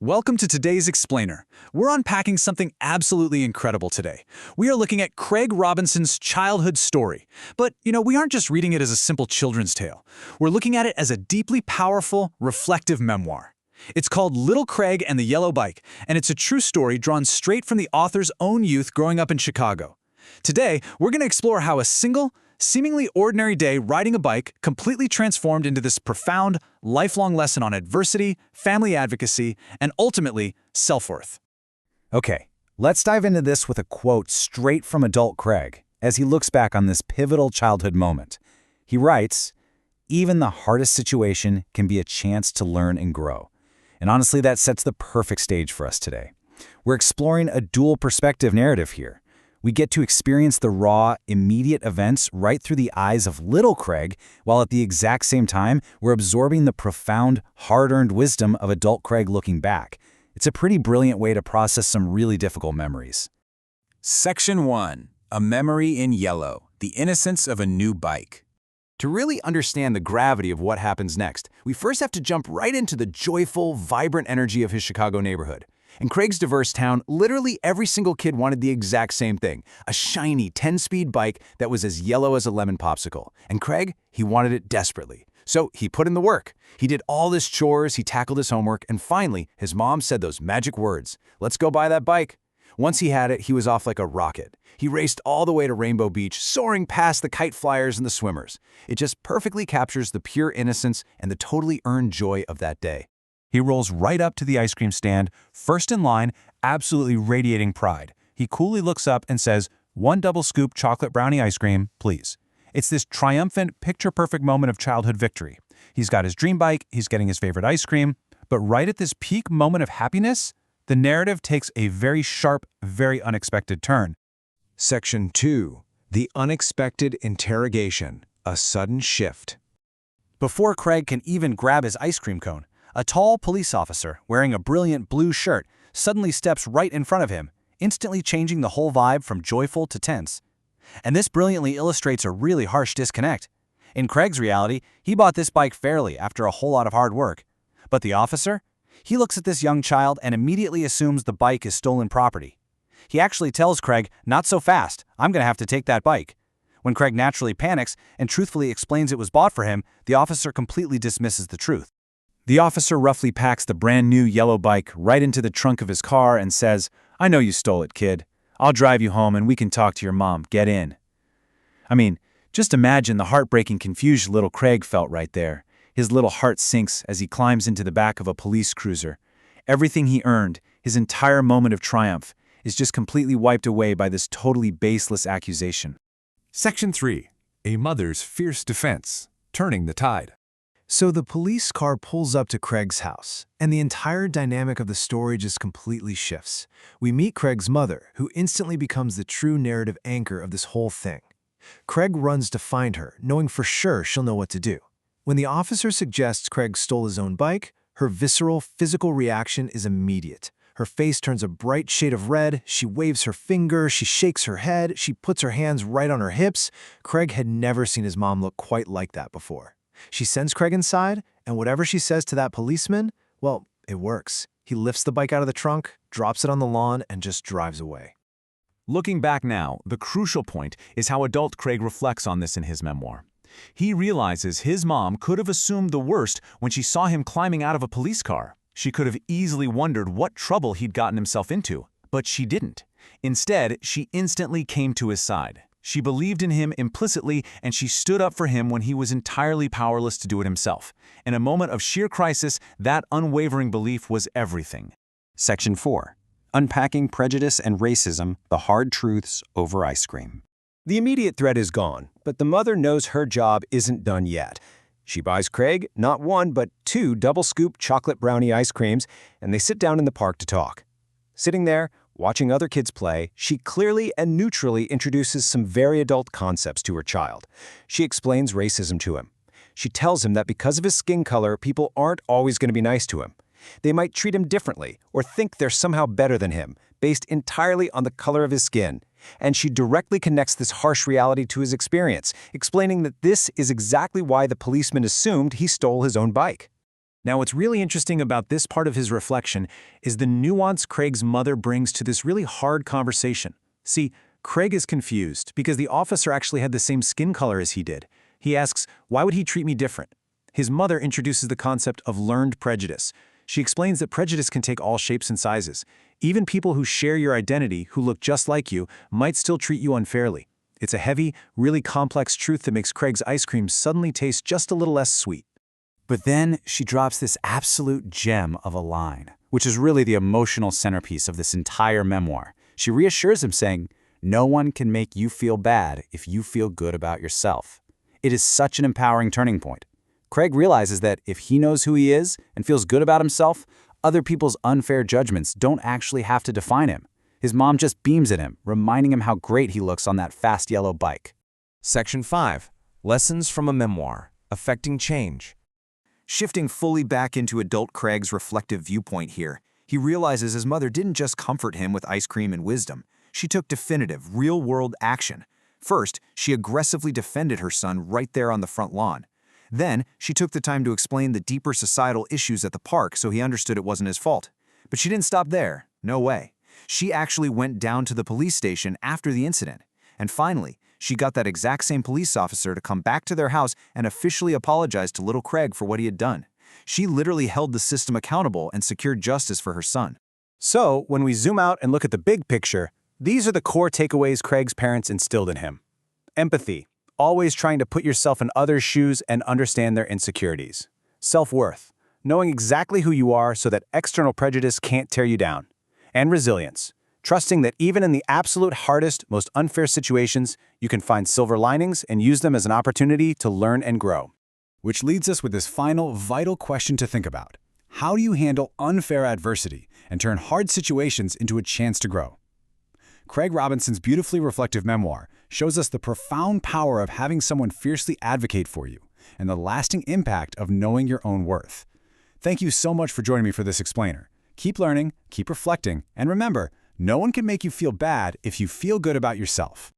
Welcome to today's Explainer. We're unpacking something absolutely incredible today. We are looking at Craig Robinson's childhood story. But, we aren't just reading it as a simple children's tale. We're looking at it as a deeply powerful, reflective memoir. It's called Little Craig and the Yellow Bike, and it's a true story drawn straight from the author's own youth growing up in Chicago. Today, we're going to explore how a single, seemingly ordinary day riding a bike completely transformed into this profound, lifelong lesson on adversity, family advocacy, and ultimately, self-worth. Okay, let's dive into this with a quote straight from adult Craig as he looks back on this pivotal childhood moment. He writes, "Even the hardest situation can be a chance to learn and grow." And honestly, that sets the perfect stage for us today. We're exploring a dual perspective narrative here. We get to experience the raw, immediate events right through the eyes of little Craig, while at the exact same time, we're absorbing the profound, hard-earned wisdom of adult Craig looking back. It's a pretty brilliant way to process some really difficult memories. Section 1. A Memory in Yellow, the Innocence of a New Bike. To really understand the gravity of what happens next, we first have to jump right into the joyful, vibrant energy of his Chicago neighborhood. In Craig's diverse town, literally every single kid wanted the exact same thing, a shiny 10-speed bike that was as yellow as a lemon popsicle. And Craig, he wanted it desperately. So he put in the work. He did all his chores, he tackled his homework, and finally, his mom said those magic words, "Let's go buy that bike." Once he had it, he was off like a rocket. He raced all the way to Rainbow Beach, soaring past the kite flyers and the swimmers. It just perfectly captures the pure innocence and the totally earned joy of that day. He rolls right up to the ice cream stand, first in line, absolutely radiating pride. He coolly looks up and says, "One double scoop chocolate brownie ice cream, please." It's this triumphant, picture-perfect moment of childhood victory. He's got his dream bike, he's getting his favorite ice cream, but right at this peak moment of happiness, the narrative takes a very sharp, very unexpected turn. Section 2. The Unexpected Interrogation, a Sudden Shift. Before Craig can even grab his ice cream cone, a tall police officer wearing a brilliant blue shirt suddenly steps right in front of him, instantly changing the whole vibe from joyful to tense. And this brilliantly illustrates a really harsh disconnect. In Craig's reality, he bought this bike fairly after a whole lot of hard work. But the officer? He looks at this young child and immediately assumes the bike is stolen property. He actually tells Craig, "Not so fast, I'm going to have to take that bike." When Craig naturally panics and truthfully explains it was bought for him, the officer completely dismisses the truth. The officer roughly packs the brand new yellow bike right into the trunk of his car and says, "I know you stole it, kid. I'll drive you home and we can talk to your mom. Get in." I mean, just imagine the heartbreaking confusion little Craig felt right there. His little heart sinks as he climbs into the back of a police cruiser. Everything he earned, his entire moment of triumph, is just completely wiped away by this totally baseless accusation. Section 3. A Mother's Fierce Defense, Turning the Tide. So the police car pulls up to Craig's house, and the entire dynamic of the story just completely shifts. We meet Craig's mother, who instantly becomes the true narrative anchor of this whole thing. Craig runs to find her, knowing for sure she'll know what to do. When the officer suggests Craig stole his own bike, her visceral, physical reaction is immediate. Her face turns a bright shade of red, she waves her finger, she shakes her head, she puts her hands right on her hips. Craig had never seen his mom look quite like that before. She sends Craig inside, and whatever she says to that policeman, well, it works. He lifts the bike out of the trunk, drops it on the lawn, and just drives away. Looking back now, the crucial point is how adult Craig reflects on this in his memoir. He realizes his mom could have assumed the worst when she saw him climbing out of a police car. She could have easily wondered what trouble he'd gotten himself into, but she didn't. Instead, she instantly came to his side. She believed in him implicitly, and she stood up for him when he was entirely powerless to do it himself. In a moment of sheer crisis, that unwavering belief was everything. Section 4. Unpacking Prejudice and Racism, the Hard Truths Over Ice Cream. The immediate threat is gone, but the mother knows her job isn't done yet. She buys Craig not one, but 2 double-scoop chocolate brownie ice creams, and they sit down in the park to talk. Sitting there, watching other kids play, she clearly and neutrally introduces some very adult concepts to her child. She explains racism to him. She tells him that because of his skin color, people aren't always going to be nice to him. They might treat him differently or think they're somehow better than him, based entirely on the color of his skin. And she directly connects this harsh reality to his experience, explaining that this is exactly why the policeman assumed he stole his own bike. Now, what's really interesting about this part of his reflection is the nuance Craig's mother brings to this really hard conversation. See, Craig is confused because the officer actually had the same skin color as he did. He asks, why would he treat me different? His mother introduces the concept of learned prejudice. She explains that prejudice can take all shapes and sizes. Even people who share your identity, who look just like you, might still treat you unfairly. It's a heavy, really complex truth that makes Craig's ice cream suddenly taste just a little less sweet. But then she drops this absolute gem of a line, which is really the emotional centerpiece of this entire memoir. She reassures him saying, "No one can make you feel bad if you feel good about yourself." It is such an empowering turning point. Craig realizes that if he knows who he is and feels good about himself, other people's unfair judgments don't actually have to define him. His mom just beams at him, reminding him how great he looks on that fast yellow bike. Section 5. Lessons from a Memoir. Affecting Change. Shifting fully back into adult Craig's reflective viewpoint here, he realizes his mother didn't just comfort him with ice cream and wisdom. She took definitive, real-world action. First, she aggressively defended her son right there on the front lawn. Then, she took the time to explain the deeper societal issues at the park so he understood it wasn't his fault. But she didn't stop there. No way. She actually went down to the police station after the incident. And finally, she got that exact same police officer to come back to their house and officially apologize to little Craig for what he had done. She literally held the system accountable and secured justice for her son. So, when we zoom out and look at the big picture, these are the core takeaways Craig's parents instilled in him. Empathy, always trying to put yourself in others' shoes and understand their insecurities. Self-worth, knowing exactly who you are so that external prejudice can't tear you down. And resilience, trusting that even in the absolute hardest, most unfair situations, you can find silver linings and use them as an opportunity to learn and grow. Which leads us with this final, vital question to think about. How do you handle unfair adversity and turn hard situations into a chance to grow? Craig Robinson's beautifully reflective memoir shows us the profound power of having someone fiercely advocate for you and the lasting impact of knowing your own worth. Thank you so much for joining me for this explainer. Keep learning, keep reflecting, and remember, no one can make you feel bad if you feel good about yourself.